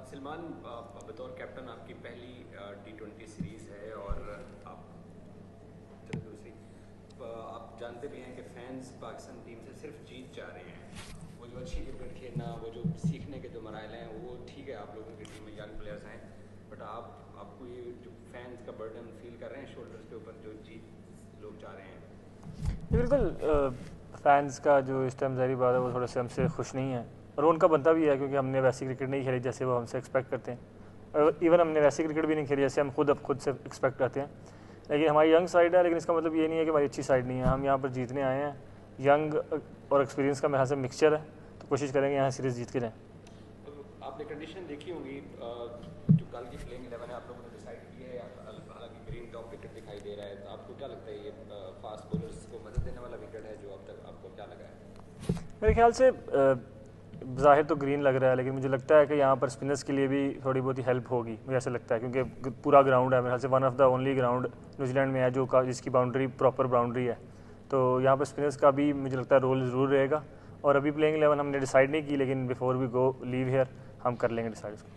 सलमान, बतौर कैप्टन आपकी पहली T20 सीरीज़ है और आप दूसरी, आप जानते भी हैं कि फैंस पाकिस्तान टीम से सिर्फ जीत चाह रहे हैं। वो जो अच्छी क्रिकेट खेलना, वो जो सीखने के जो मराइल हैं, वो ठीक है, आप लोगों की टीम में यंग प्लेयर्स हैं, बट आपको ये जो फैंस का बर्डन फील कर रहे हैं शोल्डर्स के ऊपर, जो जीत लोग चाह रहे हैं? बिल्कुल, फैंस का जो इस टाइम ज़ाहिर बात है वो थोड़े से हमसे खुश नहीं है, और उनका बनता भी है क्योंकि हमने वैसी क्रिकेट नहीं खेली जैसे वो हमसे एक्सपेक्ट करते हैं। इवन हमने वैसी क्रिकेट भी नहीं खेली जैसे हम खुद से एक्सपेक्ट करते हैं। लेकिन हमारी यंग साइड है, लेकिन इसका मतलब ये नहीं है कि हमारी अच्छी साइड नहीं है। हम यहाँ पर जीतने आए हैं। यंग और एक्सपीरियंस का मेरे से मिक्सचर है, तो कोशिश करेंगे यहाँ सीरीज़ जीत के जाएँ। आपने कंडीशन देखी होंगी, जो कल की प्लेइंग 11 है आप लोगों ने डिसाइड की है, हालांकि ग्रीन टॉप विकेट दिखाई दे रहा है, तो आपको क्या लगता है ये फास्ट बॉलर्स को मदद देने वाला विकेट है? जो अब तक आपको क्या लगा है? मेरे ख्याल से ज़ाहिर तो ग्रीन लग रहा है, लेकिन मुझे लगता है कि यहाँ पर स्पिनर्स के लिए भी थोड़ी बहुत ही हेल्प होगी, मुझे ऐसा लगता है, क्योंकि पूरा ग्राउंड है मेरे ख्याल से one of the only ground New Zealand में है जो जिसकी बाउंड्री प्रॉपर बाउंड्री है। तो यहाँ पर स्पिनर्स का भी मुझे लगता है रोल ज़रूर रहेगा। और अभी प्लेइंग 11 हमने डिसाइड नहीं की, लेकिन before we go leave here हम कर लेंगे डिसाइड इसको।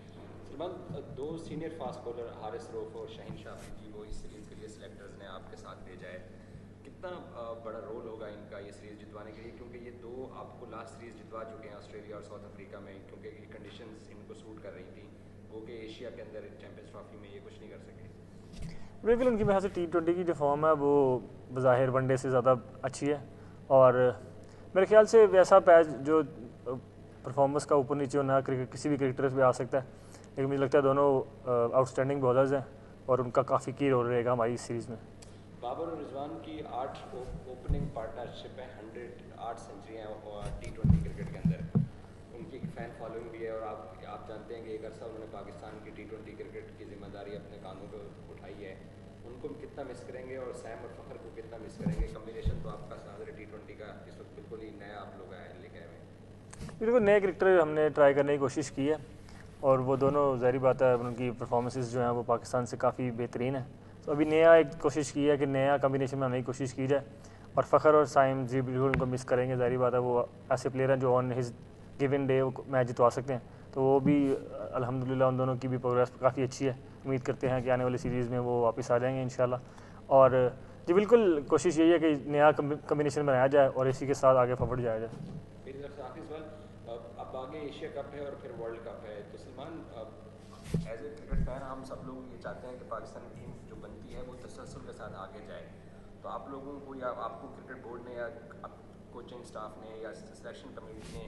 सलमान, दो senior fast bowler Haris Rauf और शाहीन शाफी जी वो इस सीरीज़ के लिए सिलेक्टर्स ने आपके साथ भेजा है, कितना बड़ा रोल होगा इनका ये सीरीज़ जितवाने के लिए? क्योंकि ये दो आपको लास्ट सीरीज़ जितवा चुके हैं ऑस्ट्रेलिया और साउथ अफ्रीका में, क्योंकि ये कंडीशंस इनको सूट कर रही थी, वो कि एशिया के अंदर चैंपियंस ट्रॉफी में ये कुछ नहीं कर सके। बिल्कुल, उनकी वजह से T20 की जो फॉर्म है वो बज़ाहिर वनडे से ज़्यादा अच्छी है, और मेरे ख्याल से वैसा पैच जो परफॉर्मेंस का ऊपर नीचे होना क्रिकेट किसी भी क्रिकेटर पे आ सकता है, लेकिन मुझे लगता है दोनों आउटस्टैंडिंग बॉलर्स हैं और उनका काफ़ी की रोल रहेगा हमारी इस सीरीज़ में। बाबर और रिजवान की 8 ओपनिंग पार्टनरशिप है, 108 सेंचुरियाँ T20 क्रिकेट के अंदर, उनकी फ़ैन फॉलोइंग भी है, और आप जानते हैं कि एक अर्सा उन्होंने पाकिस्तान की T20 क्रिकेट की जिम्मेदारी अपने कानों पर उठाई है। उनको कितना मिस करेंगे और सैम और फ़खर को कितना मिस करेंगे? कम्बिनेशन तो आपका साथ T20 का इस वक्त बिल्कुल ही नया आप लोग आए लेके आए हैं। बिल्कुल नए क्रिकेटर हमने ट्राई करने की कोशिश की है, और वो दोनों ज़ाहिर बात है उनकी परफॉर्मेंसेस जो हैं वो पाकिस्तान से काफ़ी बेहतरीन है। तो अभी नया एक कोशिश की है कि नया कम्बिनेशन में आने की कोशिश की जाए, और फ़खर और साइम जी बिल्कुल उनको मिस करेंगे। ज़ाहिर बात है वो ऐसे प्लेयर हैं जो on his given day match जितवा सकते हैं, तो वो भी अल्हम्दुलिल्लाह उन दोनों की भी प्रोग्रेस काफ़ी अच्छी है। उम्मीद करते हैं कि आने वाली सीरीज़ में वो वापस आ जाएंगे इंशाल्लाह। और जी बिल्कुल कोशिश यही है कि नया कम्बिनेशन बनाया जाए और इसी के साथ आगे फॉरवर्ड जाया जाए। मेरी तरफ से आखिरी सवाल, अब आगे एशिया कप है और फिर वर्ल्ड कप है, तो Salman as a cricket fan हम सब लोग ये चाहते हैं कि पाकिस्तानी टीम जो बनती है वो तसल्सल के साथ आगे जाए, तो आप लोगों को या आपको क्रिकेट बोर्ड ने या कोचिंग स्टाफ ने या सिलेक्शन कमेटी ने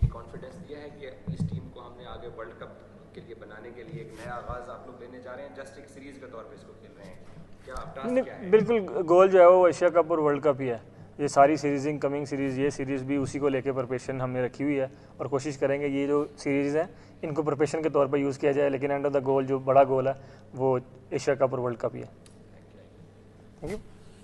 ये कॉन्फिडेंस दिया है कि इस टीम को हमने आगे वर्ल्ड कप के लिए बनाने के लिए एक नया आगाज़ आप लोग लेने जा रहे हैं, जस्ट एक सीरीज़ के तौर पर इसको खेल रहे हैं? क्या टास्क क्या है? बिल्कुल गोल जो है वो एशिया कप और वर्ल्ड कप ही है। ये सारी सीरीज़ इनकमिंग सीरीज़, ये सीरीज़ भी उसी को लेकर प्रिपरेशन हमने रखी हुई है, और कोशिश करेंगे ये जो सीरीज़ है इनको प्रिपरेशन के तौर पर यूज़ किया जाए, लेकिन एंड ऑफ द गोल जो बड़ा गोल है वो एशिया कप और वर्ल्ड कप ही है। Thank you. Thank you.